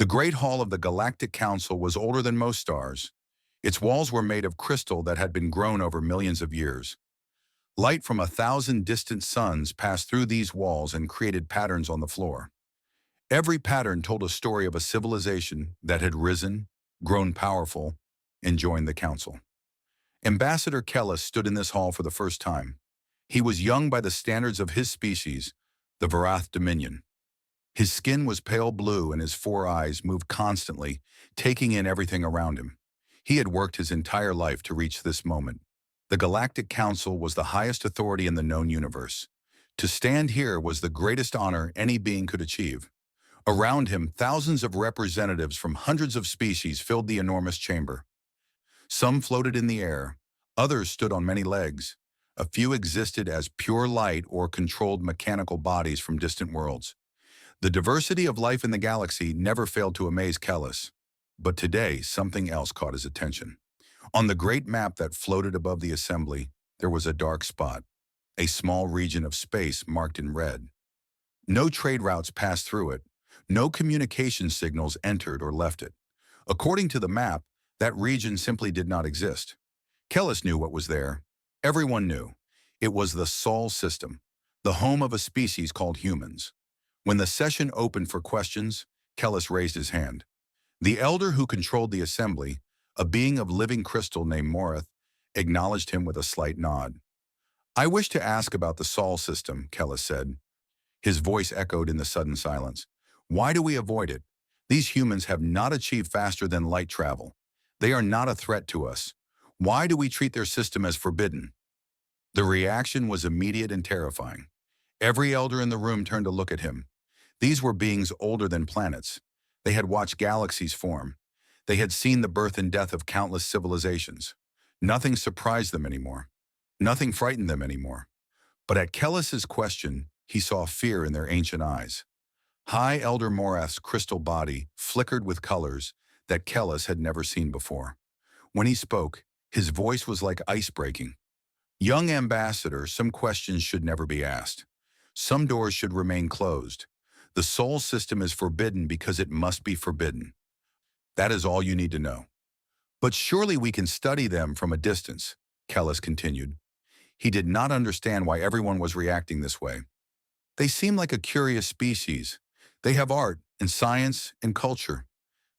The Great Hall of the Galactic Council was older than most stars. Its walls were made of crystal that had been grown over millions of years. Light from 1,000 distant suns passed through these walls and created patterns on the floor. Every pattern told a story of a civilization that had risen, grown powerful, and joined the council. Ambassador Kellis stood in this hall for the first time. He was young by the standards of his species, the Varath Dominion. His skin was pale blue and his four eyes moved constantly, taking in everything around him. He had worked his entire life to reach this moment. The Galactic Council was the highest authority in the known universe. To stand here was the greatest honor any being could achieve. Around him, thousands of representatives from hundreds of species filled the enormous chamber. Some floated in the air, others stood on many legs. A few existed as pure light or controlled mechanical bodies from distant worlds. The diversity of life in the galaxy never failed to amaze Kellis. But today, something else caught his attention. On the great map that floated above the assembly, there was a dark spot, a small region of space marked in red. No trade routes passed through it. No communication signals entered or left it. According to the map, that region simply did not exist. Kellis knew what was there. Everyone knew. It was the Sol system, the home of a species called humans. When the session opened for questions, Kellis raised his hand. The elder who controlled the assembly, a being of living crystal named Morath, acknowledged him with a slight nod. "I wish to ask about the Sol system," Kellis said. His voice echoed in the sudden silence. "Why do we avoid it? These humans have not achieved faster than light travel. They are not a threat to us. Why do we treat their system as forbidden?" The reaction was immediate and terrifying. Every elder in the room turned to look at him. These were beings older than planets. They had watched galaxies form. They had seen the birth and death of countless civilizations. Nothing surprised them anymore. Nothing frightened them anymore. But at Kellis's question, he saw fear in their ancient eyes. High Elder Morath's crystal body flickered with colors that Kellis had never seen before. When he spoke, his voice was like ice breaking. "Young ambassador, some questions should never be asked. Some doors should remain closed. The Sol system is forbidden because it must be forbidden. That is all you need to know. But surely we can study them from a distance," Kellis continued. He did not understand why everyone was reacting this way. "They seem like a curious species. They have art and science and culture.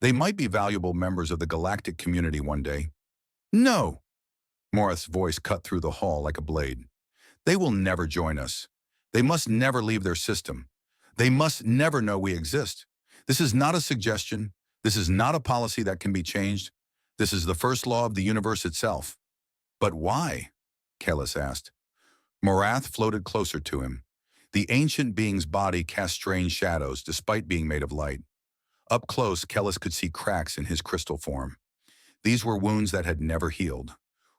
They might be valuable members of the galactic community one day." "No!" Morath's voice cut through the hall like a blade. "They will never join us. They must never leave their system. They must never know we exist. This is not a suggestion. This is not a policy that can be changed. This is the first law of the universe itself." "But why?" Kellis asked. Morath floated closer to him. The ancient being's body cast strange shadows despite being made of light. Up close, Kellis could see cracks in his crystal form. These were wounds that had never healed,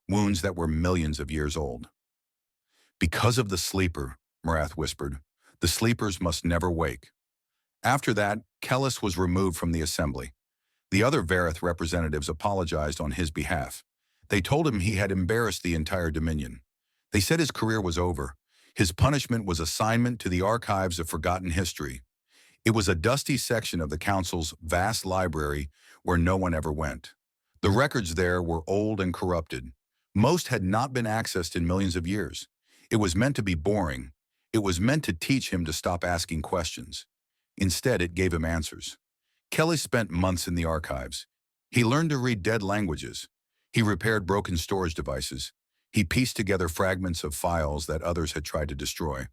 wounds that were millions of years old. "Because of the sleeper," Morath whispered. "The sleepers must never wake." After that, Kellis was removed from the assembly. The other Varath representatives apologized on his behalf. They told him he had embarrassed the entire Dominion. They said his career was over. His punishment was assignment to the archives of forgotten history. It was a dusty section of the Council's vast library where no one ever went. The records there were old and corrupted. Most had not been accessed in millions of years. It was meant to be boring. It was meant to teach him to stop asking questions. Instead, it gave him answers. Kelly spent months in the archives. He learned to read dead languages. He repaired broken storage devices. He pieced together fragments of files that others had tried to destroy.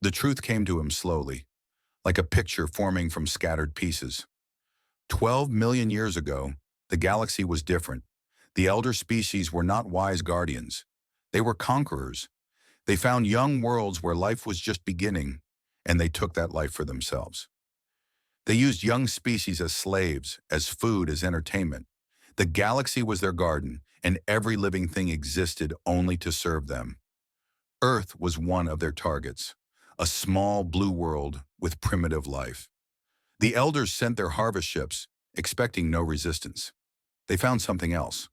The truth came to him slowly, like a picture forming from scattered pieces. 12 million years ago, the galaxy was different. The elder species were not wise guardians. They were conquerors. They found young worlds where life was just beginning, and they took that life for themselves. They used young species as slaves, as food, as entertainment. The galaxy was their garden, and every living thing existed only to serve them. Earth was one of their targets, a small blue world with primitive life. The elders sent their harvest ships, expecting no resistance. They found something else.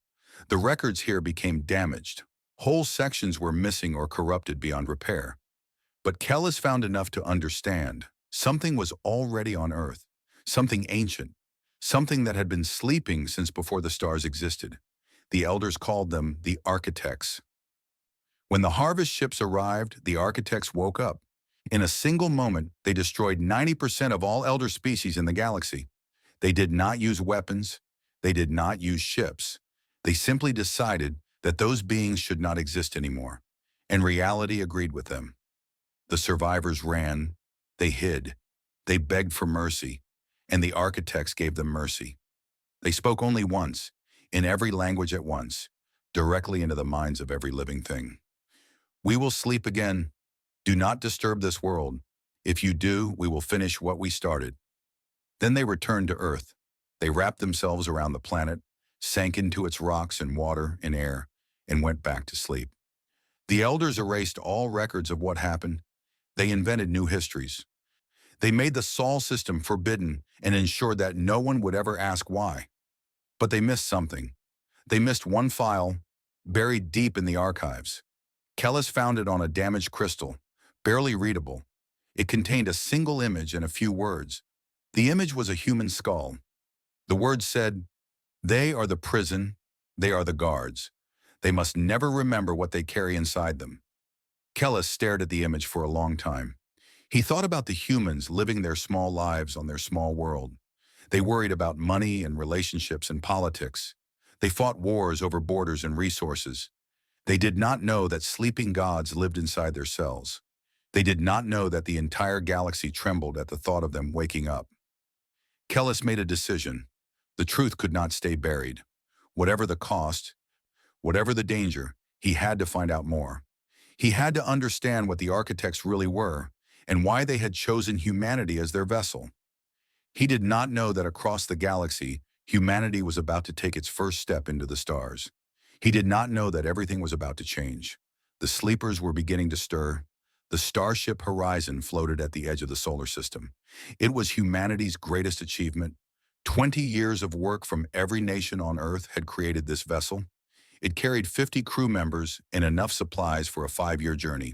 The records here became damaged. Whole sections were missing or corrupted beyond repair. But Kellis found enough to understand. Something was already on Earth, something ancient, something that had been sleeping since before the stars existed. The elders called them the architects. When the harvest ships arrived, the architects woke up. In a single moment, they destroyed 90% of all elder species in the galaxy. They did not use weapons. They did not use ships. They simply decided that those beings should not exist anymore, and reality agreed with them. The survivors ran, they hid, they begged for mercy, and the architects gave them mercy. They spoke only once, in every language at once, directly into the minds of every living thing. We will sleep again. Do not disturb this world. If you do, we will finish what we started. Then they returned to Earth. They wrapped themselves around the planet, sank into its rocks and water and air, and went back to sleep. The elders erased all records of what happened. They invented new histories. They made the Sol system forbidden and ensured that no one would ever ask why. But they missed something. They missed one file, buried deep in the archives. Kellis found it on a damaged crystal, barely readable. It contained a single image and a few words. The image was a human skull. The words said, "They are the prison, they are the guards. They must never remember what they carry inside them." Kellis stared at the image for a long time. He thought about the humans living their small lives on their small world. They worried about money and relationships and politics. They fought wars over borders and resources. They did not know that sleeping gods lived inside their cells. They did not know that the entire galaxy trembled at the thought of them waking up. Kellis made a decision. The truth could not stay buried. Whatever the cost, whatever the danger, he had to find out more. He had to understand what the architects really were and why they had chosen humanity as their vessel. He did not know that across the galaxy, humanity was about to take its first step into the stars. He did not know that everything was about to change. The sleepers were beginning to stir. The starship Horizon floated at the edge of the solar system. It was humanity's greatest achievement. 20 years of work from every nation on Earth had created this vessel. It carried 50 crew members and enough supplies for a 5-year journey.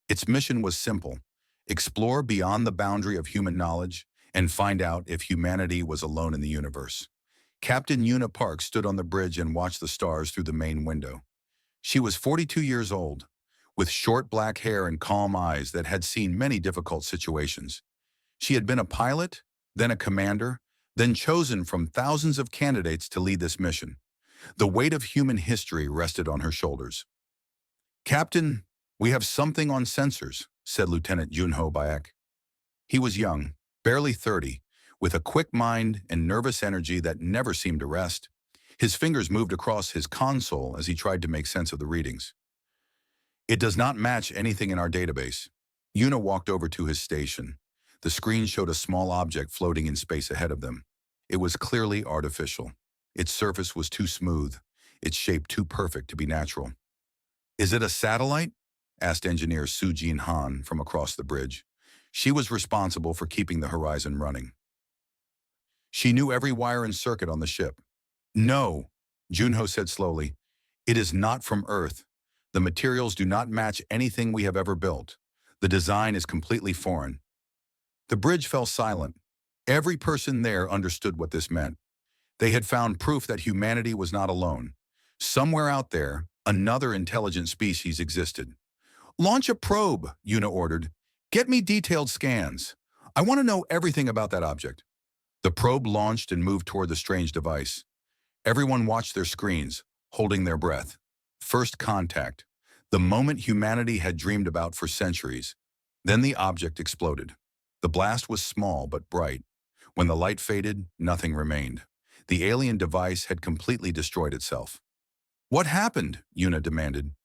Its mission was simple: explore beyond the boundary of human knowledge and find out if humanity was alone in the universe. Captain Una Park stood on the bridge and watched the stars through the main window. She was 42 years old, with short black hair and calm eyes that had seen many difficult situations. She had been a pilot, then a commander, then chosen from thousands of candidates to lead this mission. The weight of human history rested on her shoulders. "Captain, we have something on sensors," said Lieutenant Junho Bayek. He was young, barely 30, with a quick mind and nervous energy that never seemed to rest. His fingers moved across his console as he tried to make sense of the readings. "It does not match anything in our database." Una walked over to his station. The screen showed a small object floating in space ahead of them. It was clearly artificial. Its surface was too smooth, its shape too perfect to be natural. "Is it a satellite?" asked engineer Sujin Han from across the bridge. She was responsible for keeping the Horizon running. She knew every wire and circuit on the ship. "No," Junho said slowly. "It is not from Earth. The materials do not match anything we have ever built. The design is completely foreign." The bridge fell silent. Every person there understood what this meant. They had found proof that humanity was not alone. Somewhere out there, another intelligent species existed. "Launch a probe," Una ordered. "Get me detailed scans. I want to know everything about that object." The probe launched and moved toward the strange device. Everyone watched their screens, holding their breath. First contact, the moment humanity had dreamed about for centuries. Then the object exploded. The blast was small but bright. When the light faded, nothing remained. The alien device had completely destroyed itself. "What happened?" Una demanded.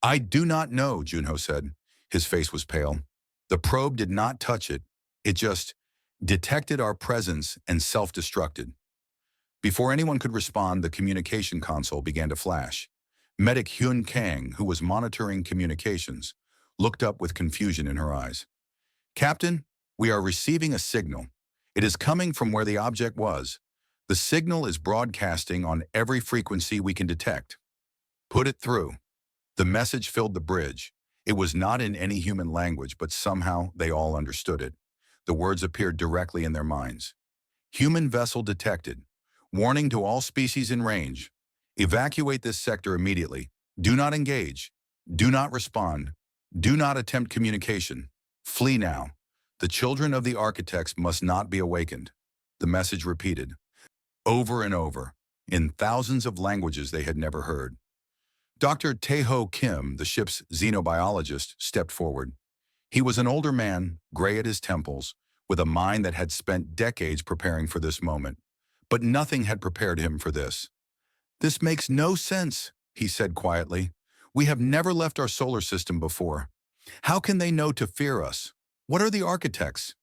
"I do not know," Junho said. His face was pale. "The probe did not touch it. It just detected our presence and self-destructed." Before anyone could respond, the communication console began to flash. Medic Hyun Kang, who was monitoring communications, looked up with confusion in her eyes. "Captain, we are receiving a signal. It is coming from where the object was. The signal is broadcasting on every frequency we can detect." "Put it through." The message filled the bridge. It was not in any human language, but somehow they all understood it. The words appeared directly in their minds. Human vessel detected. Warning to all species in range. Evacuate this sector immediately. Do not engage. Do not respond. Do not attempt communication. Flee now. The children of the architects must not be awakened. The message repeated, over and over, in thousands of languages they had never heard. Dr. Tae-ho Kim, the ship's xenobiologist, stepped forward. He was an older man, gray at his temples, with a mind that had spent decades preparing for this moment. But nothing had prepared him for this. This makes no sense, he said quietly. We have never left our solar system before. How can they know to fear us? What are the architects?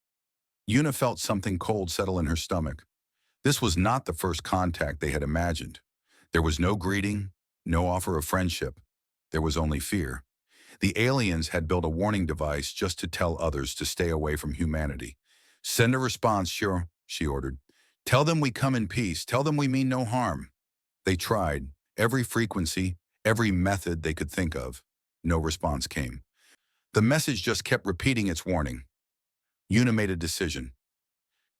Yuna felt something cold settle in her stomach. This was not the first contact they had imagined. There was no greeting, no offer of friendship. There was only fear. The aliens had built a warning device just to tell others to stay away from humanity. Send a response, sure, she ordered. Tell them we come in peace. Tell them we mean no harm. They tried. Every frequency, every method they could think of. No response came. The message just kept repeating its warning. Yuna made a decision.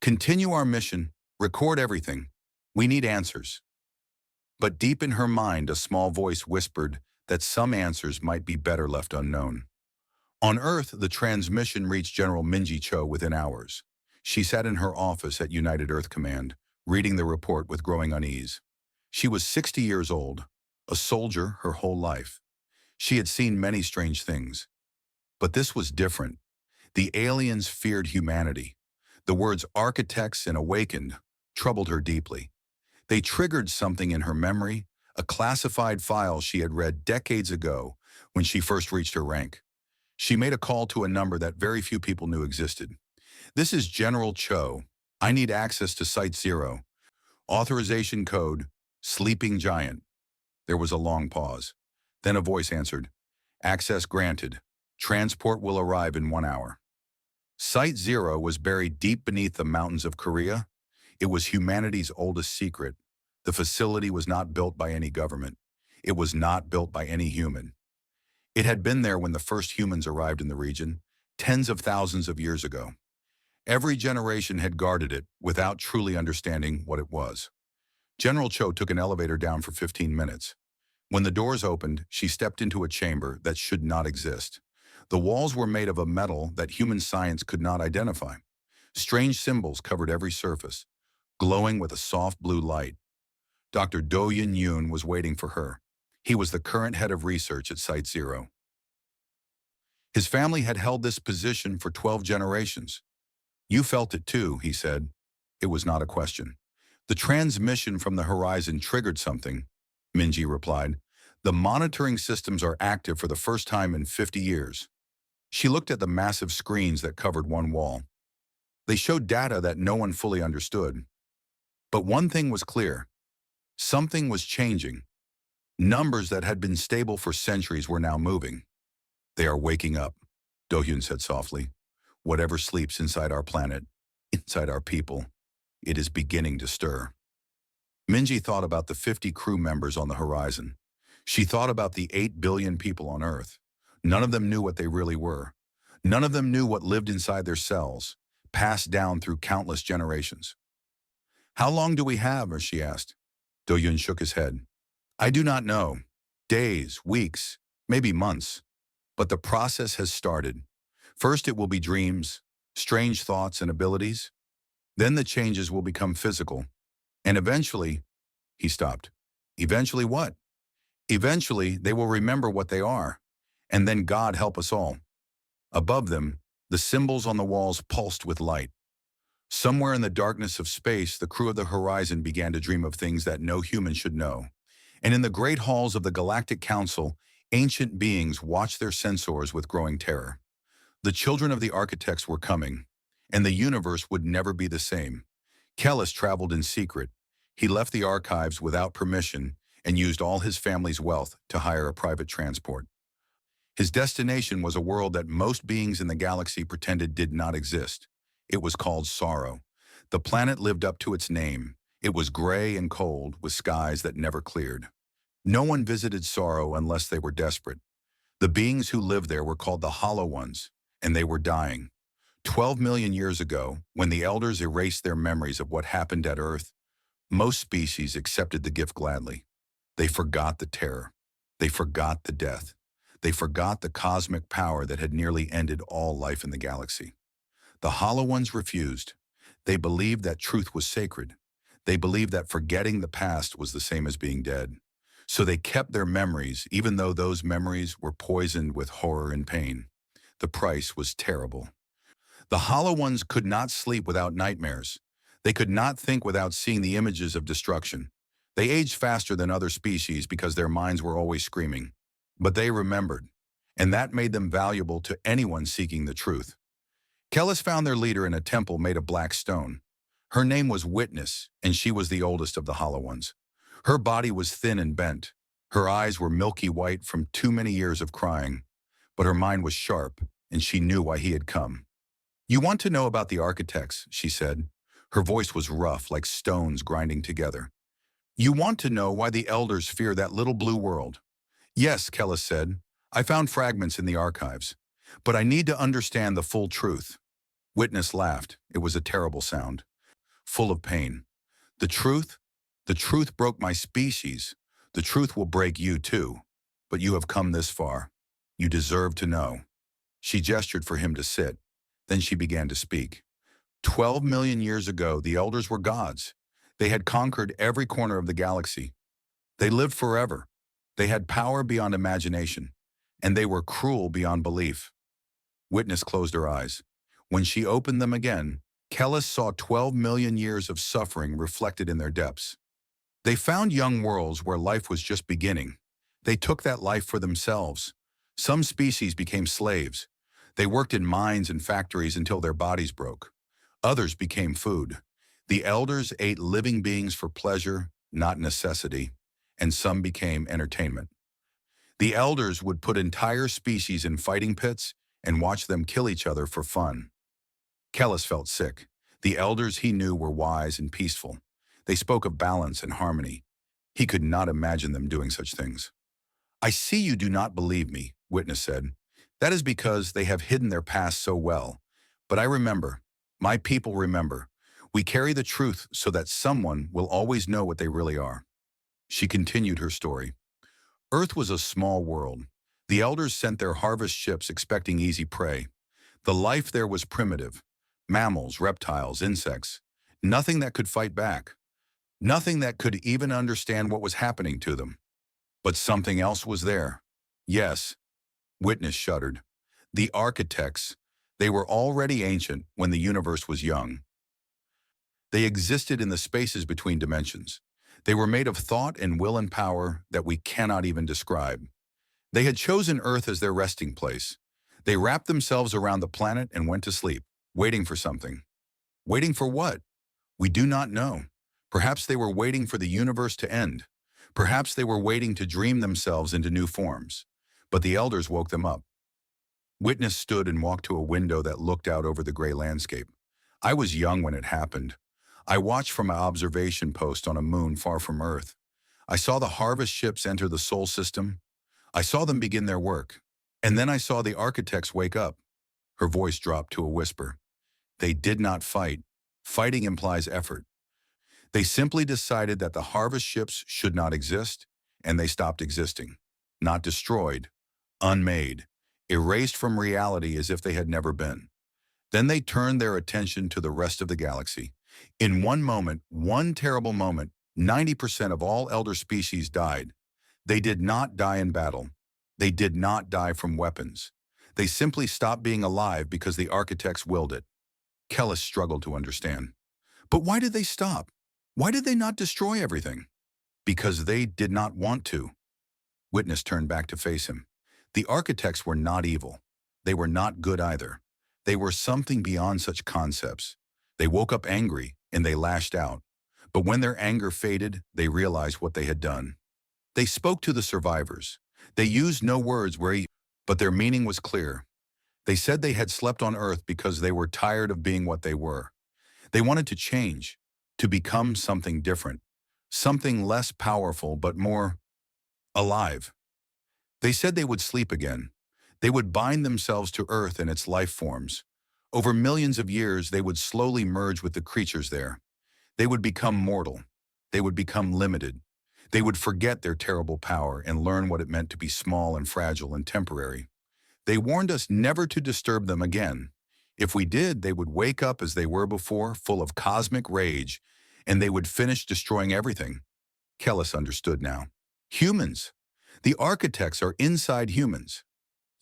Continue our mission. Record everything. We need answers. But deep in her mind, a small voice whispered that some answers might be better left unknown. On Earth, the transmission reached General Minji Cho within hours. She sat in her office at United Earth Command, reading the report with growing unease. She was 60 years old, a soldier her whole life. She had seen many strange things. But this was different. The aliens feared humanity. The words architects and awakened troubled her deeply. They triggered something in her memory, a classified file she had read decades ago when she first reached her rank. She made a call to a number that very few people knew existed. This is General Cho. I need access to Site 0. Authorization code, Sleeping Giant. There was a long pause. Then a voice answered, access granted. Transport will arrive in 1 hour. Site 0 was buried deep beneath the mountains of Korea. It was humanity's oldest secret. The facility was not built by any government. It was not built by any human. It had been there when the first humans arrived in the region, tens of thousands of years ago. Every generation had guarded it without truly understanding what it was. General Cho took an elevator down for 15 minutes. When the doors opened, she stepped into a chamber that should not exist. The walls were made of a metal that human science could not identify. Strange symbols covered every surface, glowing with a soft blue light. Dr. Do Yun was waiting for her. He was the current head of research at Site 0. His family had held this position for 12 generations. You felt it too, he said. It was not a question. The transmission from the horizon triggered something, Minji replied. The monitoring systems are active for the first time in 50 years. She looked at the massive screens that covered one wall. They showed data that no one fully understood. But one thing was clear. Something was changing. Numbers that had been stable for centuries were now moving. They are waking up, Do-hyun said softly. Whatever sleeps inside our planet, inside our people, it is beginning to stir. Minji thought about the 50 crew members on the horizon. She thought about the 8 billion people on Earth. None of them knew what they really were. None of them knew what lived inside their cells, passed down through countless generations. How long do we have? She asked. Do-hyun shook his head. I do not know. Days, weeks, maybe months. But the process has started. First it will be dreams, strange thoughts and abilities. Then the changes will become physical. And eventually, he stopped. Eventually what? Eventually, they will remember what they are. And then God help us all. Above them, the symbols on the walls pulsed with light. Somewhere in the darkness of space, the crew of the horizon began to dream of things that no human should know. And in the great halls of the Galactic Council, ancient beings watched their censors with growing terror. The children of the architects were coming, and the universe would never be the same. Kellis traveled in secret. He left the archives without permission and used all his family's wealth to hire a private transport. His destination was a world that most beings in the galaxy pretended did not exist. It was called Sorrow. The planet lived up to its name. It was gray and cold, with skies that never cleared. No one visited Sorrow unless they were desperate. The beings who lived there were called the Hollow Ones, and they were dying. 12 million years ago, when the elders erased their memories of what happened at Earth, most species accepted the gift gladly. They forgot the terror. They forgot the death. They forgot the cosmic power that had nearly ended all life in the galaxy. The Hollow Ones refused. They believed that truth was sacred. They believed that forgetting the past was the same as being dead. So they kept their memories, even though those memories were poisoned with horror and pain. The price was terrible. The Hollow Ones could not sleep without nightmares. They could not think without seeing the images of destruction. They aged faster than other species because their minds were always screaming. But they remembered, and that made them valuable to anyone seeking the truth. Kellis found their leader in a temple made of black stone. Her name was Witness, and she was the oldest of the Hollow Ones. Her body was thin and bent. Her eyes were milky white from too many years of crying. But her mind was sharp, and she knew why he had come. "You want to know about the architects," she said. Her voice was rough, like stones grinding together. "You want to know why the elders fear that little blue world?" "Yes," Kellis said. "I found fragments in the archives. But I need to understand the full truth." Witness laughed. It was a terrible sound, full of pain. "The truth? The truth broke my species. The truth will break you too. But you have come this far. You deserve to know." She gestured for him to sit. Then she began to speak. 12 million years ago, the elders were gods. They had conquered every corner of the galaxy. They lived forever. They had power beyond imagination. And they were cruel beyond belief. Witness closed her eyes. When she opened them again, Kellis saw 12 million years of suffering reflected in their depths. They found young worlds where life was just beginning. They took that life for themselves. Some species became slaves. They worked in mines and factories until their bodies broke. Others became food. The elders ate living beings for pleasure, not necessity, and some became entertainment. The elders would put entire species in fighting pits and watch them kill each other for fun. Kellis felt sick. The elders he knew were wise and peaceful. They spoke of balance and harmony. He could not imagine them doing such things. "I see you do not believe me," Witness said. "That is because they have hidden their past so well. But I remember. My people remember. We carry the truth so that someone will always know what they really are." She continued her story. Earth was a small world. The elders sent their harvest ships expecting easy prey. The life there was primitive. Mammals, reptiles, insects. Nothing that could fight back. Nothing that could even understand what was happening to them. But something else was there. Yes. Witness shuddered. The architects. They were already ancient when the universe was young. They existed in the spaces between dimensions. They were made of thought and will and power that we cannot even describe. They had chosen Earth as their resting place. They wrapped themselves around the planet and went to sleep, waiting for something. Waiting for what? We do not know. Perhaps they were waiting for the universe to end. Perhaps they were waiting to dream themselves into new forms. But the elders woke them up. Witness stood and walked to a window that looked out over the gray landscape. "I was young when it happened. I watched from my observation post on a moon far from Earth. I saw the harvest ships enter the Sol system. I saw them begin their work. And then I saw the architects wake up." Her voice dropped to a whisper. "They did not fight. Fighting implies effort. They simply decided that the harvest ships should not exist, and they stopped existing. Not destroyed, unmade, erased from reality as if they had never been. Then they turned their attention to the rest of the galaxy. In one moment, one terrible moment, 90% of all elder species died. They did not die in battle. They did not die from weapons. They simply stopped being alive because the architects willed it." Kellis struggled to understand. "But why did they stop? Why did they not destroy everything?" "Because they did not want to." Witness turned back to face him. The architects were not evil. They were not good either. They were something beyond such concepts. They woke up angry, and they lashed out. But when their anger faded, they realized what they had done. They spoke to the survivors. They used no words but their meaning was clear. They said they had slept on Earth because they were tired of being what they were. They wanted to change, to become something different, something less powerful but more alive. They said they would sleep again. They would bind themselves to Earth and its life forms. Over millions of years, they would slowly merge with the creatures there. They would become mortal. They would become limited. They would forget their terrible power and learn what it meant to be small and fragile and temporary. They warned us never to disturb them again. If we did, they would wake up as they were before, full of cosmic rage, and they would finish destroying everything. Kellis understood now. Humans. The architects are inside humans.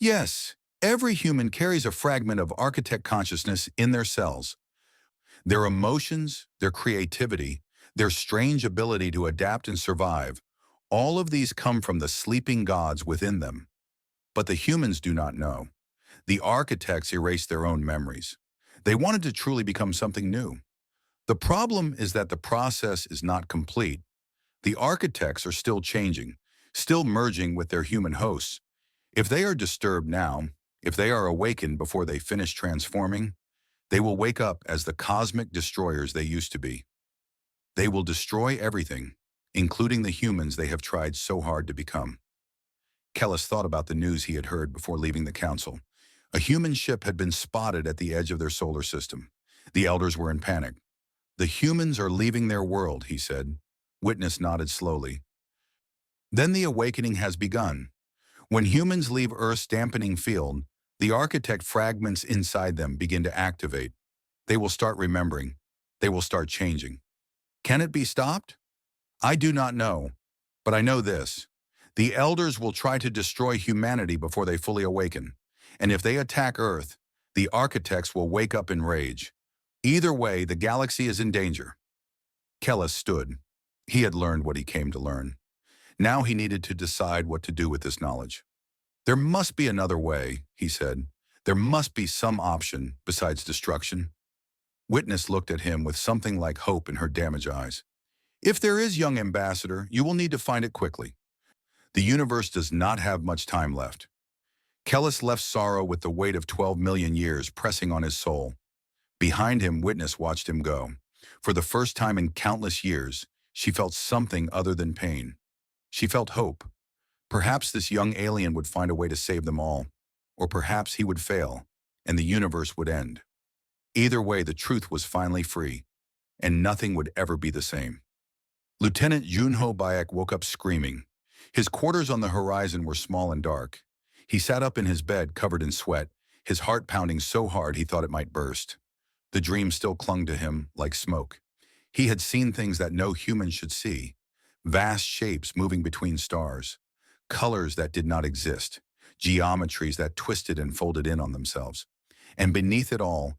Yes, every human carries a fragment of architect consciousness in their cells. Their emotions, their creativity, their strange ability to adapt and survive, all of these come from the sleeping gods within them. But the humans do not know. The architects erased their own memories. They wanted to truly become something new. The problem is that the process is not complete. The architects are still changing, still merging with their human hosts. If they are disturbed now, if they are awakened before they finish transforming, they will wake up as the cosmic destroyers they used to be. They will destroy everything, including the humans they have tried so hard to become. Kellis thought about the news he had heard before leaving the council. A human ship had been spotted at the edge of their solar system. The elders were in panic. The humans are leaving their world, he said. Witness nodded slowly. Then the awakening has begun. When humans leave Earth's dampening field, the architect fragments inside them begin to activate. They will start remembering. They will start changing. Can it be stopped? I do not know, but I know this. The elders will try to destroy humanity before they fully awaken. And if they attack Earth, the architects will wake up in rage. Either way, the galaxy is in danger. Kellis stood. He had learned what he came to learn. Now he needed to decide what to do with this knowledge. There must be another way, he said. There must be some option besides destruction. Witness looked at him with something like hope in her damaged eyes. If there is, young ambassador, you will need to find it quickly. The universe does not have much time left. Kellis left sorrow with the weight of 12 million years pressing on his soul. Behind him, Witness watched him go. For the first time in countless years, she felt something other than pain. She felt hope. Perhaps this young alien would find a way to save them all. Or perhaps he would fail, and the universe would end. Either way, the truth was finally free, and nothing would ever be the same. Lieutenant Junho Bayek woke up screaming. His quarters on the horizon were small and dark. He sat up in his bed, covered in sweat, his heart pounding so hard he thought it might burst. The dream still clung to him like smoke. He had seen things that no human should see. Vast shapes moving between stars. Colors that did not exist. Geometries that twisted and folded in on themselves. And beneath it all,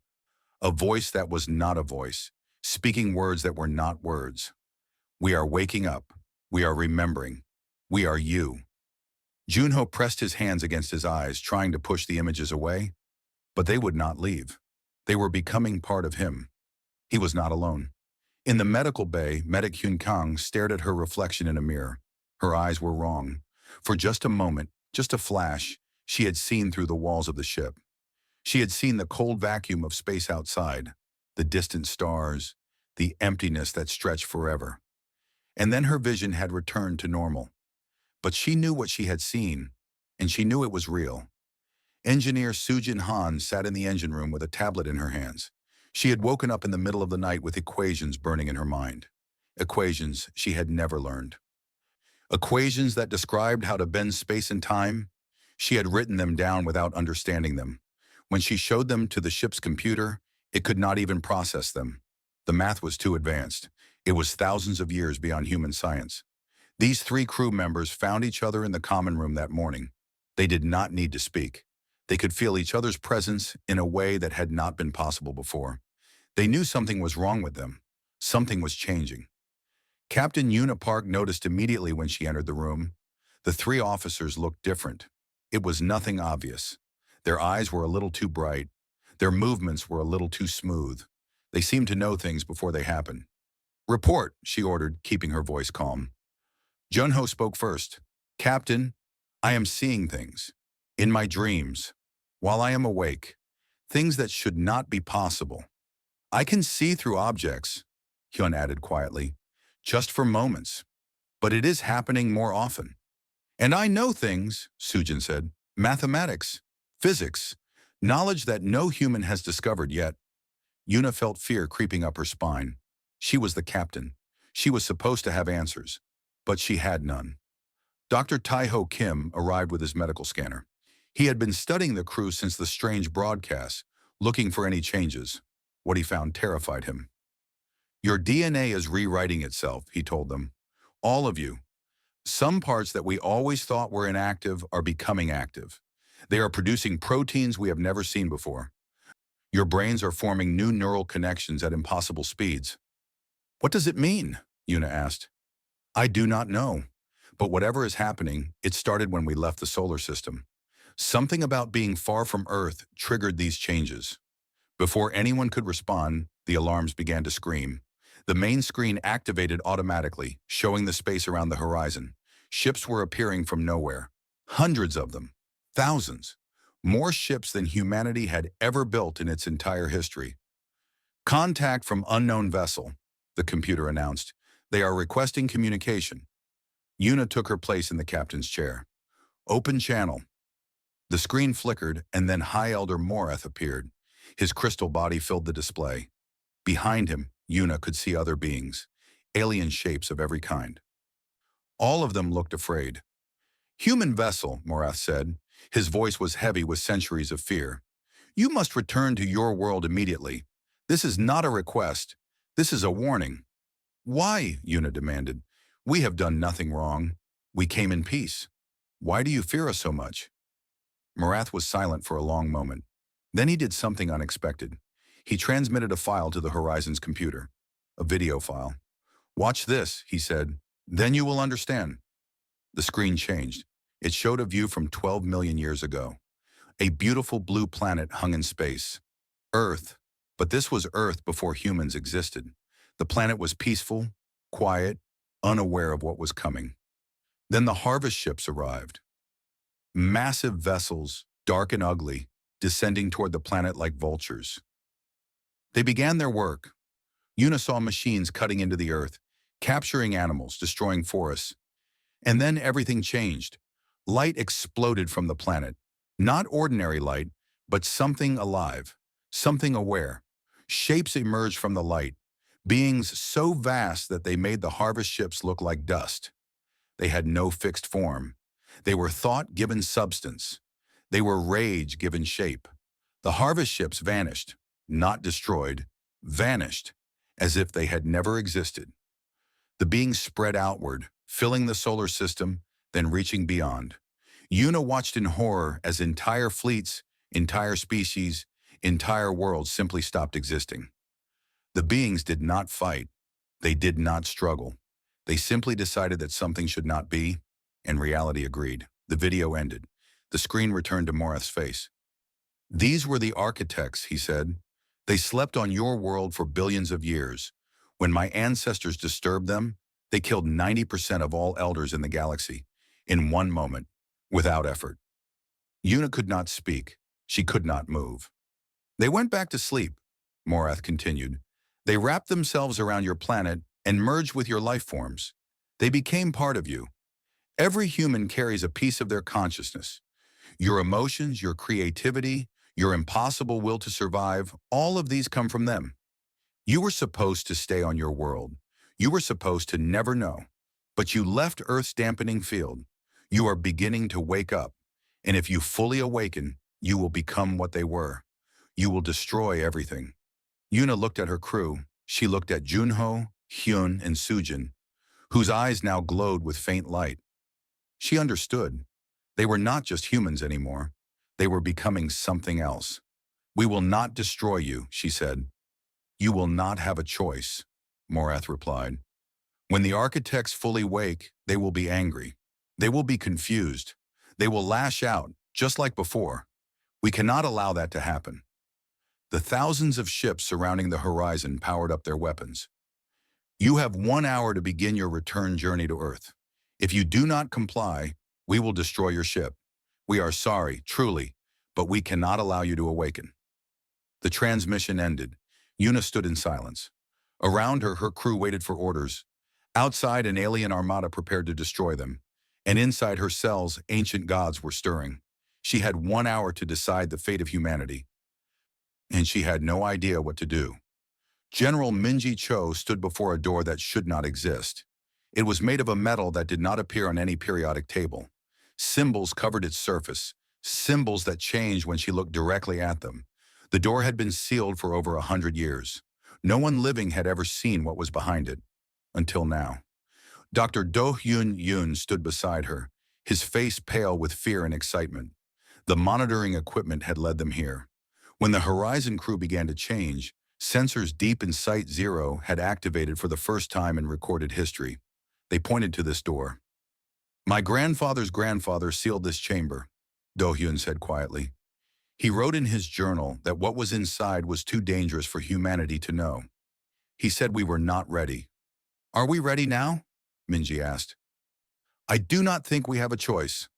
a voice that was not a voice, speaking words that were not words. We are waking up. We are remembering. We are you. Junho pressed his hands against his eyes, trying to push the images away, but they would not leave. They were becoming part of him. He was not alone. In the medical bay, Medic Hyun Kang stared at her reflection in a mirror. Her eyes were wrong. For just a moment, just a flash, she had seen through the walls of the ship. She had seen the cold vacuum of space outside, the distant stars, the emptiness that stretched forever. And then her vision had returned to normal. But she knew what she had seen, and she knew it was real. Engineer Sujin Han sat in the engine room with a tablet in her hands. She had woken up in the middle of the night with equations burning in her mind. Equations she had never learned. Equations that described how to bend space and time. She had written them down without understanding them. When she showed them to the ship's computer, it could not even process them. The math was too advanced. It was thousands of years beyond human science. These three crew members found each other in the common room that morning. They did not need to speak. They could feel each other's presence in a way that had not been possible before. They knew something was wrong with them. Something was changing. Captain Yuna Park noticed immediately when she entered the room. The three officers looked different. It was nothing obvious. Their eyes were a little too bright. Their movements were a little too smooth. They seemed to know things before they happened. "Report," she ordered, keeping her voice calm. Junho spoke first. "Captain, I am seeing things. In my dreams. While I am awake. Things that should not be possible. I can see through objects," Hyun added quietly. "Just for moments. But it is happening more often." "And I know things," Sujin said. "Mathematics. Physics. Knowledge that no human has discovered yet. Yuna felt fear creeping up her spine. She was the captain. She was supposed to have answers, but she had none. Dr. Taiho Kim arrived with his medical scanner. He had been studying the crew since the strange broadcast, looking for any changes. What he found terrified him. Your DNA is rewriting itself, he told them. All of you. Some parts that we always thought were inactive are becoming active. They are producing proteins we have never seen before. Your brains are forming new neural connections at impossible speeds. What does it mean? Yuna asked. I do not know. But whatever is happening, it started when we left the solar system. Something about being far from Earth triggered these changes. Before anyone could respond, the alarms began to scream. The main screen activated automatically, showing the space around the horizon. Ships were appearing from nowhere. Hundreds of them. Thousands. More ships than humanity had ever built in its entire history. Contact from unknown vessel, the computer announced. They are requesting communication. Yuna took her place in the captain's chair. Open channel. The screen flickered, and then High Elder Morath appeared. His crystal body filled the display. Behind him, Yuna could see other beings, alien shapes of every kind. All of them looked afraid. Human vessel, Morath said. His voice was heavy with centuries of fear. You must return to your world immediately. This is not a request. This is a warning. Why? Yuna demanded. We have done nothing wrong. We came in peace. Why do you fear us so much? Morath was silent for a long moment. Then he did something unexpected. He transmitted a file to the Horizon's computer. A video file. Watch this, he said. Then you will understand. The screen changed. It showed a view from 12 million years ago. A beautiful blue planet hung in space. Earth. But this was Earth before humans existed. The planet was peaceful, quiet, unaware of what was coming. Then the harvest ships arrived. Massive vessels, dark and ugly, descending toward the planet like vultures. They began their work. Yuna saw machines cutting into the Earth, capturing animals, destroying forests. And then everything changed. Light exploded from the planet. Not ordinary light, but something alive, something aware. Shapes emerged from the light, beings so vast that they made the harvest ships look like dust. They had no fixed form. They were thought given substance. They were rage given shape. The harvest ships vanished, not destroyed, vanished, as if they had never existed. The beings spread outward, filling the solar system, then reaching beyond. Yuna watched in horror as entire fleets, entire species, entire worlds simply stopped existing. The beings did not fight. They did not struggle. They simply decided that something should not be, and reality agreed. The video ended. The screen returned to Morath's face. These were the architects, he said. They slept on your world for billions of years. When my ancestors disturbed them, they killed 90% of all elders in the galaxy, in one moment, without effort. Yuna could not speak. She could not move. They went back to sleep, Morath continued. They wrapped themselves around your planet and merged with your life forms. They became part of you. Every human carries a piece of their consciousness. Your emotions, your creativity, your impossible will to survive, all of these come from them. You were supposed to stay on your world. You were supposed to never know. But you left Earth's dampening field. You are beginning to wake up. And if you fully awaken, you will become what they were. You will destroy everything. Yuna looked at her crew. She looked at Junho, Hyun, and Sujin, whose eyes now glowed with faint light. She understood. They were not just humans anymore. They were becoming something else. We will not destroy you, she said. You will not have a choice, Morath replied. When the architects fully wake, they will be angry. They will be confused. They will lash out, just like before. We cannot allow that to happen. The thousands of ships surrounding the horizon powered up their weapons. You have 1 hour to begin your return journey to Earth. If you do not comply, we will destroy your ship. We are sorry, truly, but we cannot allow you to awaken. The transmission ended. Yuna stood in silence. Around her, her crew waited for orders. Outside, an alien armada prepared to destroy them. And inside her cells, ancient gods were stirring. She had 1 hour to decide the fate of humanity, and she had no idea what to do. General Minji Cho stood before a door that should not exist. It was made of a metal that did not appear on any periodic table. Symbols covered its surface, symbols that changed when she looked directly at them. The door had been sealed for over 100 years. No one living had ever seen what was behind it, until now. Dr. Do-Hyun-Yoon stood beside her, his face pale with fear and excitement. The monitoring equipment had led them here. When the Horizon crew began to change, sensors deep in Site Zero had activated for the first time in recorded history. They pointed to this door. "My grandfather's grandfather sealed this chamber," Do-Hyun said quietly. He wrote in his journal that what was inside was too dangerous for humanity to know. He said we were not ready. "Are we ready now?" Minji asked. "I do not think we have a choice."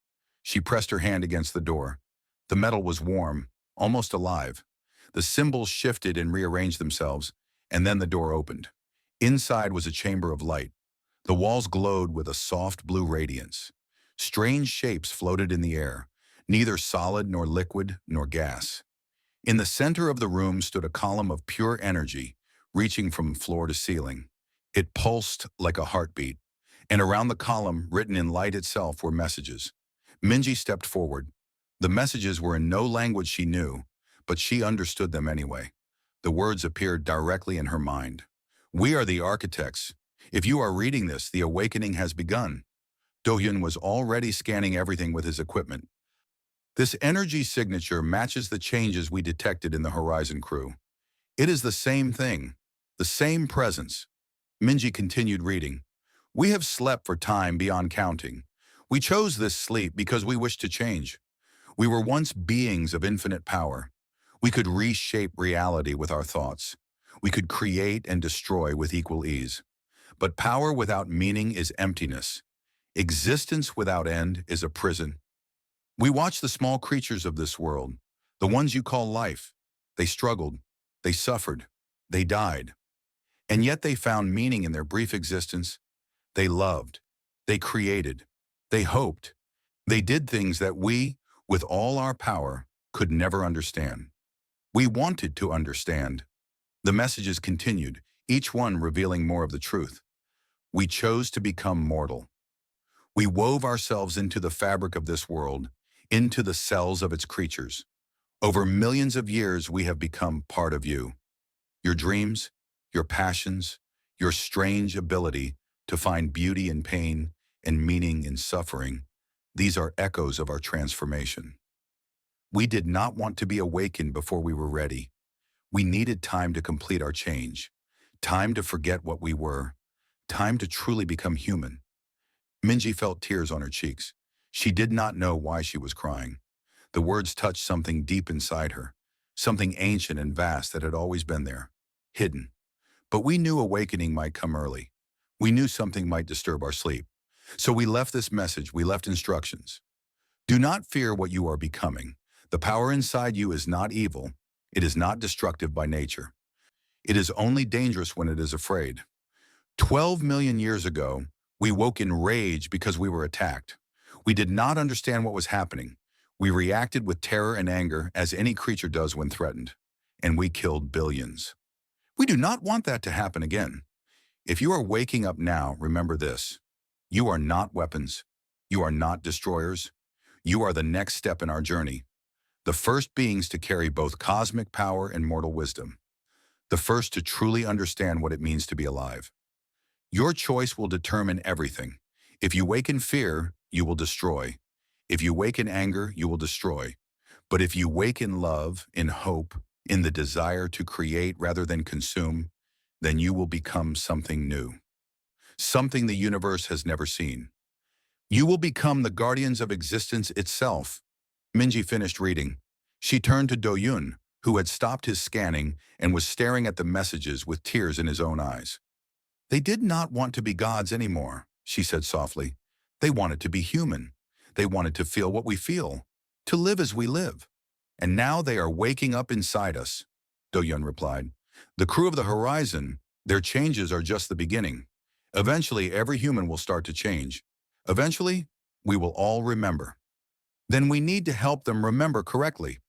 She pressed her hand against the door. The metal was warm, almost alive. The symbols shifted and rearranged themselves, and then the door opened. Inside was a chamber of light. The walls glowed with a soft blue radiance. Strange shapes floated in the air, neither solid nor liquid nor gas. In the center of the room stood a column of pure energy, reaching from floor to ceiling. It pulsed like a heartbeat, and around the column, written in light itself, were messages. Minji stepped forward. The messages were in no language she knew, but she understood them anyway. The words appeared directly in her mind. "We are the architects. If you are reading this, the awakening has begun." Do-Hyun was already scanning everything with his equipment. "This energy signature matches the changes we detected in the Horizon crew. It is the same thing, the same presence." Minji continued reading. "We have slept for time beyond counting. We chose this sleep because we wished to change. We were once beings of infinite power. We could reshape reality with our thoughts. We could create and destroy with equal ease. But power without meaning is emptiness. Existence without end is a prison. We watched the small creatures of this world, the ones you call life. They struggled, they suffered, they died. And yet they found meaning in their brief existence. They loved, they created, they hoped. They did things that we, with all our power, could never understand. We wanted to understand." The messages continued, each one revealing more of the truth. "We chose to become mortal. We wove ourselves into the fabric of this world, into the cells of its creatures. Over millions of years, we have become part of you. Your dreams, your passions, your strange ability to find beauty in pain and meaning in suffering. These are echoes of our transformation. We did not want to be awakened before we were ready. We needed time to complete our change, time to forget what we were, time to truly become human." Minji felt tears on her cheeks. She did not know why she was crying. The words touched something deep inside her, something ancient and vast that had always been there, hidden. But we knew awakening might come early. We knew something might disturb our sleep. So we left this message, we left instructions. "Do not fear what you are becoming. The power inside you is not evil. It is not destructive by nature. It is only dangerous when it is afraid. 12 million years ago, we woke in rage because we were attacked. We did not understand what was happening. We reacted with terror and anger as any creature does when threatened. And we killed billions. We do not want that to happen again. If you are waking up now, remember this. You are not weapons. You are not destroyers. You are the next step in our journey. The first beings to carry both cosmic power and mortal wisdom. The first to truly understand what it means to be alive. Your choice will determine everything. If you wake in fear, you will destroy. If you wake in anger, you will destroy. But if you wake in love, in hope, in the desire to create rather than consume, then you will become something new. Something the universe has never seen. You will become the guardians of existence itself." Minji finished reading. She turned to Do-Hyun, who had stopped his scanning and was staring at the messages with tears in his own eyes. "They did not want to be gods anymore," she said softly. "They wanted to be human. They wanted to feel what we feel, to live as we live. And now they are waking up inside us," Do-Hyun replied. "The crew of the Horizon, their changes are just the beginning. Eventually, every human will start to change. Eventually, we will all remember. Then we need to help them remember correctly.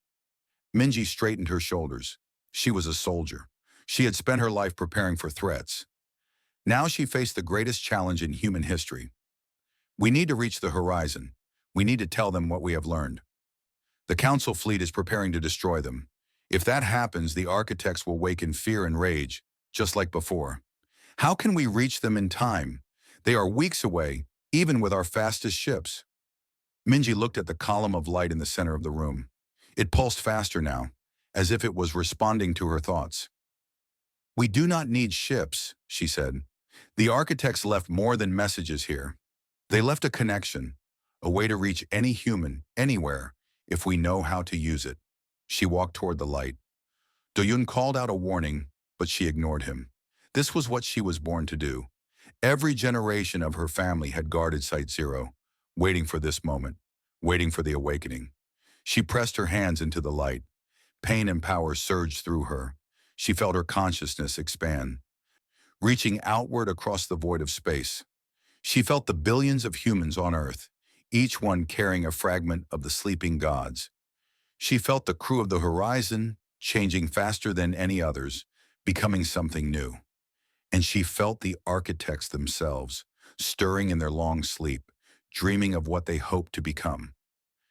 Minji straightened her shoulders. She was a soldier. She had spent her life preparing for threats. Now she faced the greatest challenge in human history. We need to reach the horizon. We need to tell them what we have learned. The Council fleet is preparing to destroy them. If that happens, the architects will wake in fear and rage, just like before. How can we reach them in time? They are weeks away, even with our fastest ships. Minji looked at the column of light in the center of the room. It pulsed faster now, as if it was responding to her thoughts. We do not need ships, she said. The architects left more than messages here. They left a connection, a way to reach any human, anywhere, if we know how to use it. She walked toward the light. Doyun called out a warning, but she ignored him. This was what she was born to do. Every generation of her family had guarded Site Zero, waiting for this moment, waiting for the awakening. She pressed her hands into the light. Pain and power surged through her. She felt her consciousness expand, reaching outward across the void of space. She felt the billions of humans on Earth, each one carrying a fragment of the sleeping gods. She felt the crew of the horizon, changing faster than any others, becoming something new. And she felt the architects themselves, stirring in their long sleep, dreaming of what they hoped to become.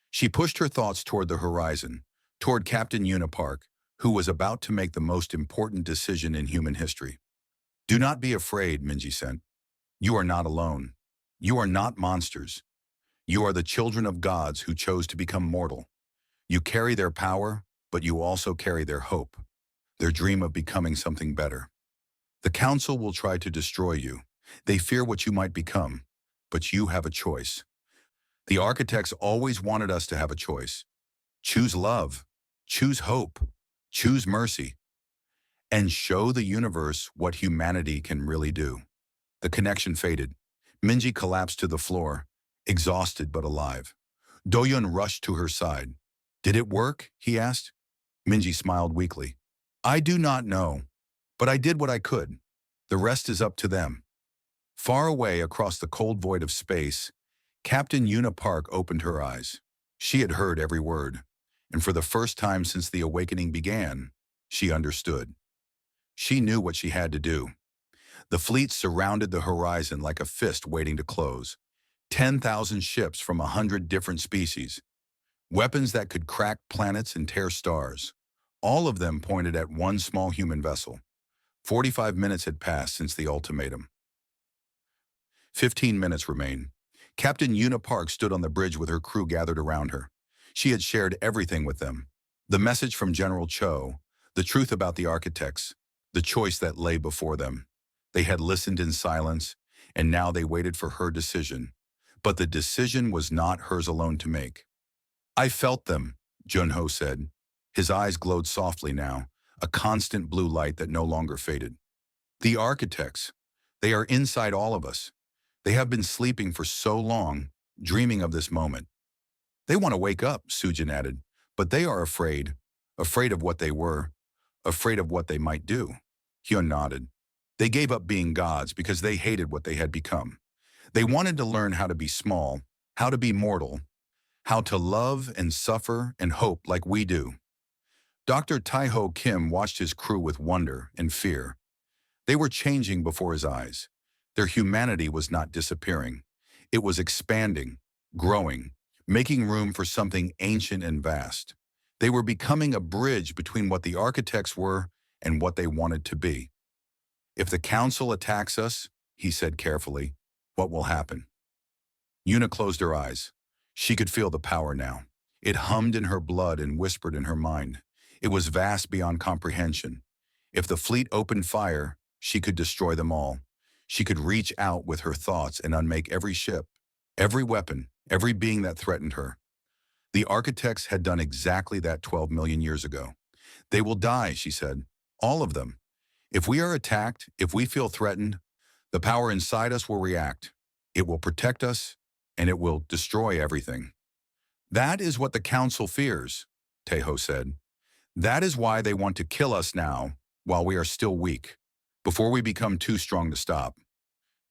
She pushed her thoughts toward the horizon, toward Captain Unipark, who was about to make the most important decision in human history. Do not be afraid, Minji sent. You are not alone. You are not monsters. You are the children of gods who chose to become mortal. You carry their power, but you also carry their hope, their dream of becoming something better. The Council will try to destroy you. They fear what you might become, but you have a choice. The architects always wanted us to have a choice. Choose love, choose hope, choose mercy, and show the universe what humanity can really do. The connection faded. Minji collapsed to the floor, exhausted but alive. Doyun rushed to her side. Did it work? He asked. Minji smiled weakly. I do not know, but I did what I could. The rest is up to them. Far away across the cold void of space, Captain Unipark opened her eyes. She had heard every word, and for the first time since the awakening began, she understood. She knew what she had to do. The fleet surrounded the horizon like a fist waiting to close. 10,000 ships from 100 different species. Weapons that could crack planets and tear stars. All of them pointed at one small human vessel. 45 minutes had passed since the ultimatum. 15 minutes remained. Captain Unipark stood on the bridge with her crew gathered around her. She had shared everything with them. The message from General Cho, the truth about the architects, the choice that lay before them. They had listened in silence, and now they waited for her decision. But the decision was not hers alone to make. I felt them, Junho said. His eyes glowed softly now, a constant blue light that no longer faded. The architects, they are inside all of us. They have been sleeping for so long, dreaming of this moment. They want to wake up, Sujin added, but they are afraid of what they were, afraid of what they might do. Hyun nodded. They gave up being gods because they hated what they had become. They wanted to learn how to be small, how to be mortal, how to love and suffer and hope like we do. Dr. Taiho Kim watched his crew with wonder and fear. They were changing before his eyes. Their humanity was not disappearing. It was expanding, growing, making room for something ancient and vast. They were becoming a bridge between what the architects were and what they wanted to be. If the Council attacks us, he said carefully, what will happen? Yuna closed her eyes. She could feel the power now. It hummed in her blood and whispered in her mind. It was vast beyond comprehension. If the fleet opened fire, she could destroy them all. She could reach out with her thoughts and unmake every ship, every weapon, every being that threatened her. The architects had done exactly that 12 million years ago. They will die, she said. All of them. If we are attacked, if we feel threatened, the power inside us will react. It will protect us, and it will destroy everything. That is what the Council fears, Taeho said. That is why they want to kill us now, while we are still weak, before we become too strong to stop.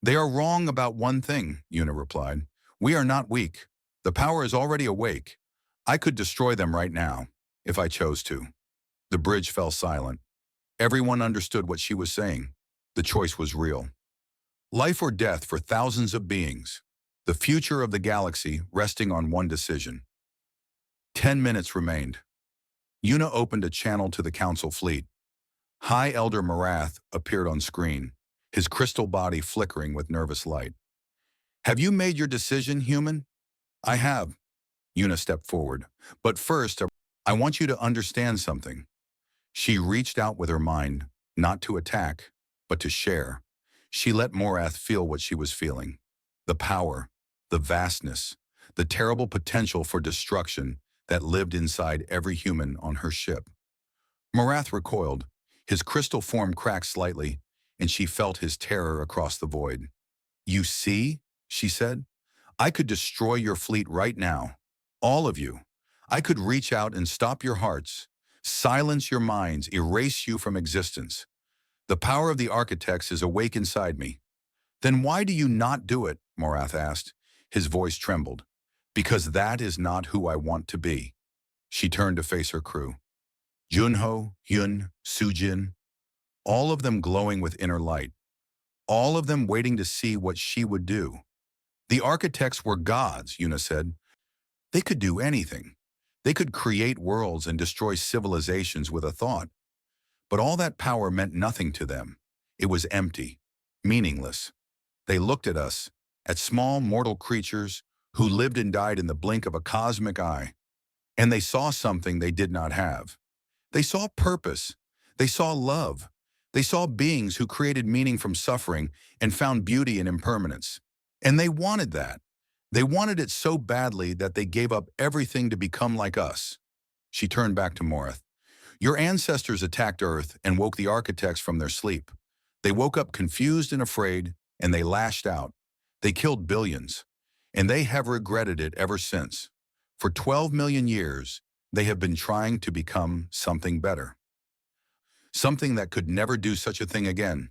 They are wrong about one thing, Yuna replied. We are not weak. The power is already awake. I could destroy them right now, if I chose to. The bridge fell silent. Everyone understood what she was saying. The choice was real. Life or death for thousands of beings. The future of the galaxy resting on one decision. 10 minutes remained. Una opened a channel to the Council fleet. High Elder Marath appeared on screen, his crystal body flickering with nervous light. Have you made your decision, human? I have. Una stepped forward. But first, I want you to understand something. She reached out with her mind, not to attack, but to share. She let Morath feel what she was feeling. The power, the vastness, the terrible potential for destruction that lived inside every human on her ship. Morath recoiled. His crystal form cracked slightly, and she felt his terror across the void. You see, she said, I could destroy your fleet right now. All of you. I could reach out and stop your hearts, silence your minds, erase you from existence. The power of the architects is awake inside me. Then why do you not do it? Morath asked. His voice trembled. Because that is not who I want to be. She turned to face her crew. Junho, Hyun, Sujin, all of them glowing with inner light. All of them waiting to see what she would do. The architects were gods, Una said. They could do anything. They could create worlds and destroy civilizations with a thought. But all that power meant nothing to them. It was empty, meaningless. They looked at us, at small mortal creatures who lived and died in the blink of a cosmic eye. And they saw something they did not have. They saw purpose. They saw love. They saw beings who created meaning from suffering and found beauty in impermanence. And they wanted that. They wanted it so badly that they gave up everything to become like us. She turned back to Morath. Your ancestors attacked Earth and woke the architects from their sleep. They woke up confused and afraid, and they lashed out. They killed billions, and they have regretted it ever since. For 12 million years, they have been trying to become something better. Something that could never do such a thing again.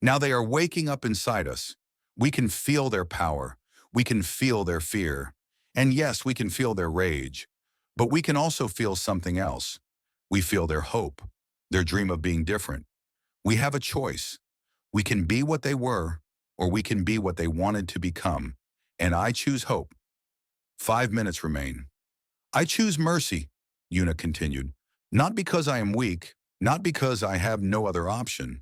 Now they are waking up inside us. We can feel their power. We can feel their fear. And yes, we can feel their rage. But we can also feel something else. We feel their hope, their dream of being different. We have a choice. We can be what they were, or we can be what they wanted to become. And I choose hope. 5 minutes remain. I choose mercy, Una continued. Not because I am weak, not because I have no other option.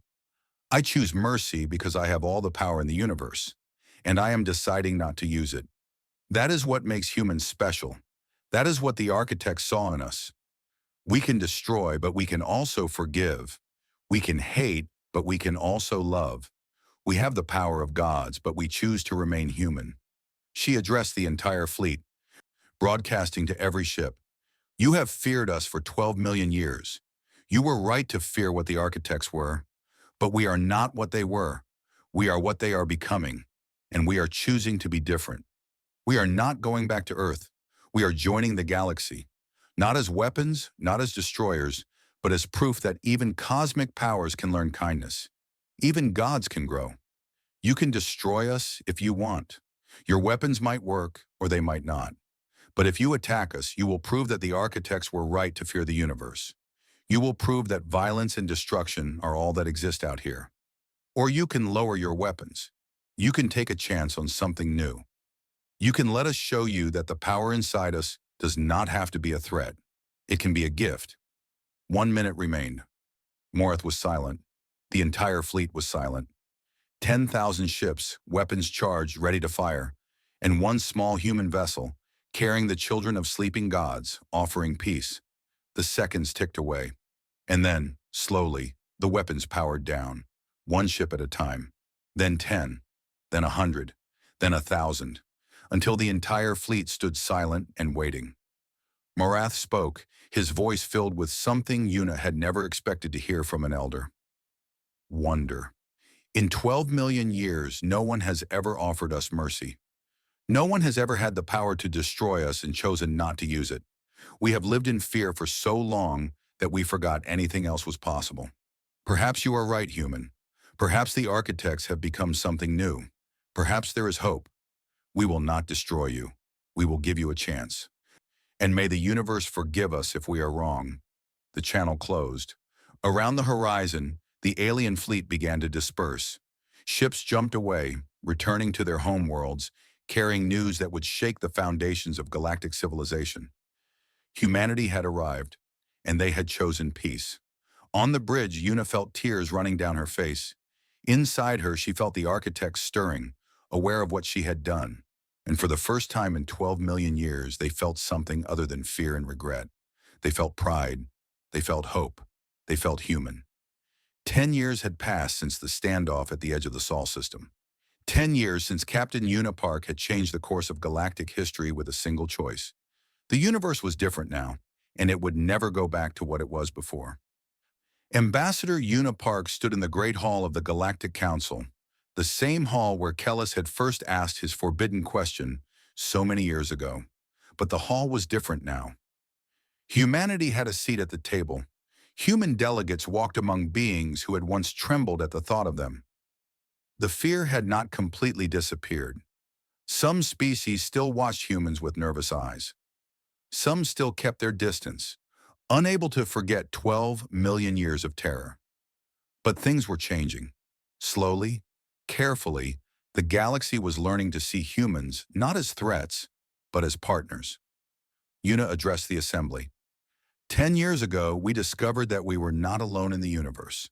I choose mercy because I have all the power in the universe, and I am deciding not to use it. That is what makes humans special. That is what the architects saw in us. We can destroy, but we can also forgive. We can hate, but we can also love. We have the power of gods, but we choose to remain human. She addressed the entire fleet, broadcasting to every ship. You have feared us for 12 million years. You were right to fear what the architects were, but we are not what they were. We are what they are becoming, and we are choosing to be different. We are not going back to Earth. We are joining the galaxy, not as weapons, not as destroyers, but as proof that even cosmic powers can learn kindness. Even gods can grow. You can destroy us if you want. Your weapons might work, or they might not. But if you attack us, you will prove that the architects were right to fear the universe. You will prove that violence and destruction are all that exist out here. Or you can lower your weapons. You can take a chance on something new. You can let us show you that the power inside us does not have to be a threat. It can be a gift. 1 minute remained. Morath was silent. The entire fleet was silent. 10,000 ships, weapons charged, ready to fire, and one small human vessel, carrying the children of sleeping gods, offering peace. The seconds ticked away. And then, slowly, the weapons powered down, one ship at a time. Then 10, then 100, then 1,000, until the entire fleet stood silent and waiting. Morath spoke, his voice filled with something Una had never expected to hear from an elder. Wonder. In 12 million years, no one has ever offered us mercy. No one has ever had the power to destroy us and chosen not to use it. We have lived in fear for so long that we forgot anything else was possible. Perhaps you are right, human. Perhaps the architects have become something new. Perhaps there is hope. We will not destroy you. We will give you a chance. And may the universe forgive us if we are wrong. The channel closed. Around the horizon, the alien fleet began to disperse. Ships jumped away, returning to their homeworlds, carrying news that would shake the foundations of galactic civilization. Humanity had arrived, and they had chosen peace. On the bridge, Una felt tears running down her face. Inside her, she felt the architects stirring, aware of what she had done. And for the first time in 12 million years, they felt something other than fear and regret. They felt pride. They felt hope. They felt human. 10 years had passed since the standoff at the edge of the Sol system. 10 years since Captain Unipark had changed the course of galactic history with a single choice. The universe was different now, and it would never go back to what it was before. Ambassador Unipark stood in the Great Hall of the Galactic Council, the same hall where Kellis had first asked his forbidden question so many years ago. But the hall was different now. Humanity had a seat at the table. Human delegates walked among beings who had once trembled at the thought of them. The fear had not completely disappeared. Some species still watched humans with nervous eyes. Some still kept their distance, unable to forget 12 million years of terror. But things were changing. Slowly, carefully, the galaxy was learning to see humans not as threats, but as partners. Una addressed the assembly. 10 years ago, we discovered that we were not alone in the universe.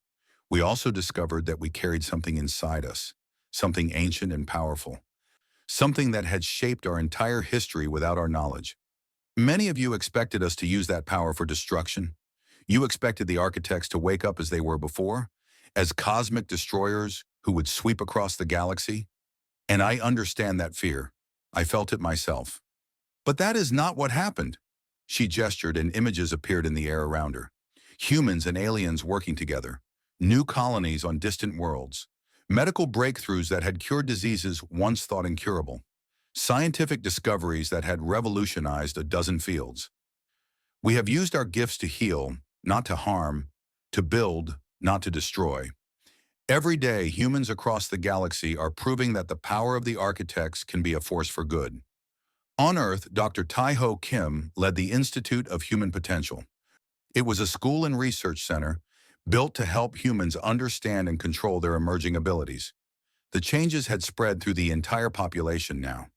We also discovered that we carried something inside us, something ancient and powerful, something that had shaped our entire history without our knowledge. Many of you expected us to use that power for destruction. You expected the architects to wake up as they were before, as cosmic destroyers who would sweep across the galaxy. And I understand that fear. I felt it myself. But that is not what happened. She gestured and images appeared in the air around her. Humans and aliens working together. New colonies on distant worlds. Medical breakthroughs that had cured diseases once thought incurable. Scientific discoveries that had revolutionized a dozen fields. We have used our gifts to heal, not to harm, to build, not to destroy. Every day, humans across the galaxy are proving that the power of the architects can be a force for good. On Earth, Dr. Tai-Ho Kim led the Institute of Human Potential. It was a school and research center built to help humans understand and control their emerging abilities. The changes had spread through the entire population now.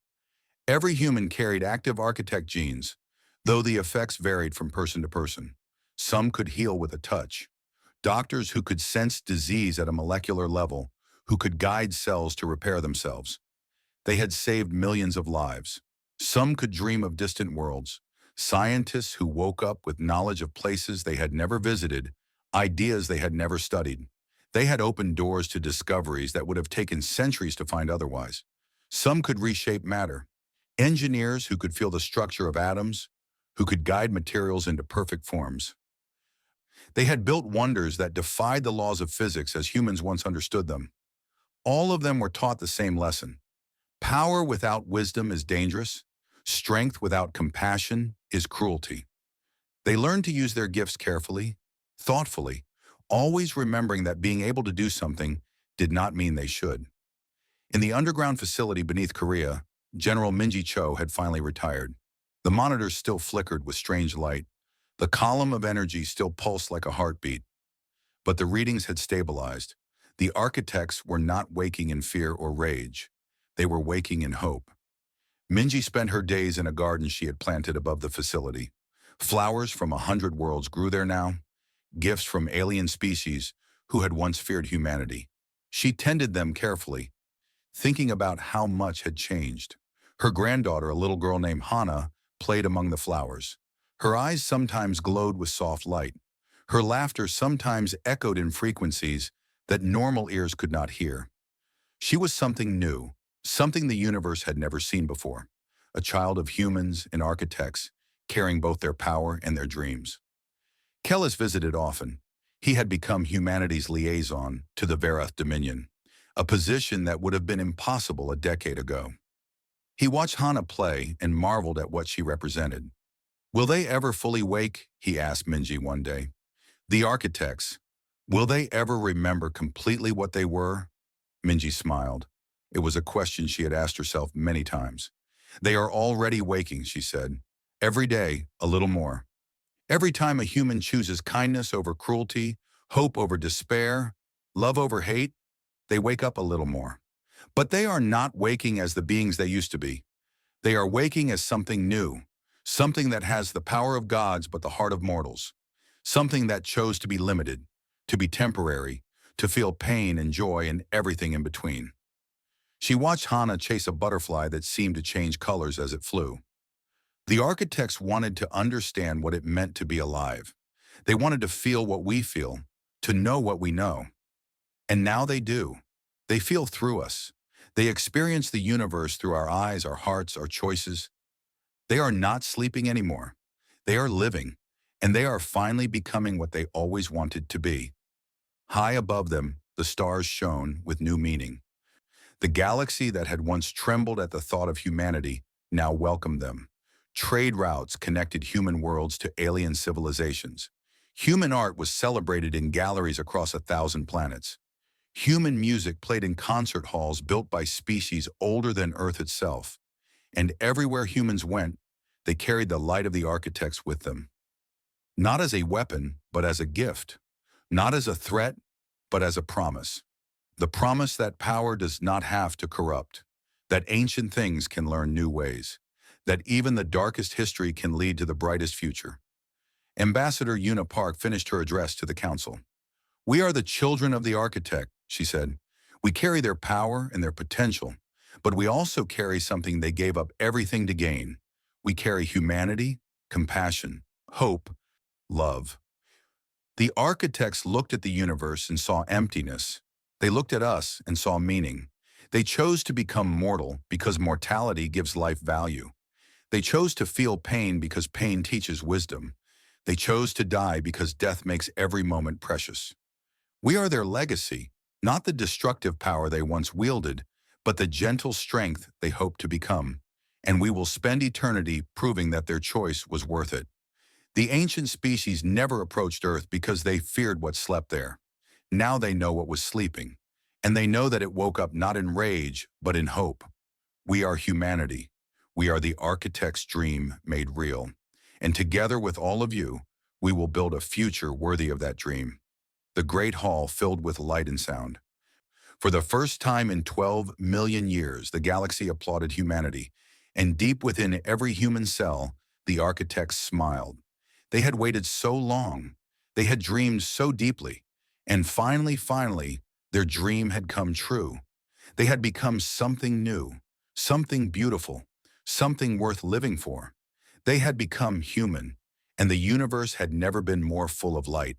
Every human carried active architect genes, though the effects varied from person to person. Some could heal with a touch. Doctors who could sense disease at a molecular level, who could guide cells to repair themselves. They had saved millions of lives. Some could dream of distant worlds. Scientists who woke up with knowledge of places they had never visited, ideas they had never studied. They had opened doors to discoveries that would have taken centuries to find otherwise. Some could reshape matter. Engineers who could feel the structure of atoms, who could guide materials into perfect forms. They had built wonders that defied the laws of physics as humans once understood them. All of them were taught the same lesson. Power without wisdom is dangerous. Strength without compassion is cruelty. They learned to use their gifts carefully, thoughtfully, always remembering that being able to do something did not mean they should. In the underground facility beneath Korea, General Minji Cho had finally retired. The monitors still flickered with strange light. The column of energy still pulsed like a heartbeat. But the readings had stabilized. The architects were not waking in fear or rage. They were waking in hope. Minji spent her days in a garden she had planted above the facility. Flowers from 100 worlds grew there now, gifts from alien species who had once feared humanity. She tended them carefully, thinking about how much had changed. Her granddaughter, a little girl named Hana, played among the flowers. Her eyes sometimes glowed with soft light. Her laughter sometimes echoed in frequencies that normal ears could not hear. She was something new, something the universe had never seen before. A child of humans and architects, carrying both their power and their dreams. Kellis visited often. He had become humanity's liaison to the Verath Dominion, a position that would have been impossible a decade ago. He watched Hana play and marveled at what she represented. Will they ever fully wake? He asked Minji one day. The architects, will they ever remember completely what they were? Minji smiled. It was a question she had asked herself many times. They are already waking, she said. Every day, a little more. Every time a human chooses kindness over cruelty, hope over despair, love over hate, they wake up a little more. But they are not waking as the beings they used to be. They are waking as something new, something that has the power of gods but the heart of mortals, something that chose to be limited, to be temporary, to feel pain and joy and everything in between. She watched Hana chase a butterfly that seemed to change colors as it flew. The architects wanted to understand what it meant to be alive. They wanted to feel what we feel, to know what we know. And now they do. They feel through us. They experience the universe through our eyes, our hearts, our choices. They are not sleeping anymore. They are living, and they are finally becoming what they always wanted to be. High above them, the stars shone with new meaning. The galaxy that had once trembled at the thought of humanity now welcomed them. Trade routes connected human worlds to alien civilizations. Human art was celebrated in galleries across 1,000 planets. Human music played in concert halls built by species older than Earth itself. And everywhere humans went, they carried the light of the architects with them. Not as a weapon, but as a gift. Not as a threat, but as a promise. The promise that power does not have to corrupt, that ancient things can learn new ways, that even the darkest history can lead to the brightest future. Ambassador Una Park finished her address to the council. "We are the children of the architect," she said. "We carry their power and their potential, but we also carry something they gave up everything to gain. We carry humanity, compassion, hope, love." The architects looked at the universe and saw emptiness. They looked at us and saw meaning. They chose to become mortal because mortality gives life value. They chose to feel pain because pain teaches wisdom. They chose to die because death makes every moment precious. We are their legacy, not the destructive power they once wielded, but the gentle strength they hope to become. And we will spend eternity proving that their choice was worth it. The ancient species never approached Earth because they feared what slept there. Now they know what was sleeping, and they know that it woke up not in rage, but in hope. We are humanity. We are the architect's dream made real. And together with all of you, we will build a future worthy of that dream. The great hall filled with light and sound. For the first time in 12 million years, the galaxy applauded humanity, and deep within every human cell, the architects smiled. They had waited so long. They had dreamed so deeply. And finally, their dream had come true. They had become something new, something beautiful, something worth living for. They had become human, and the universe had never been more full of light.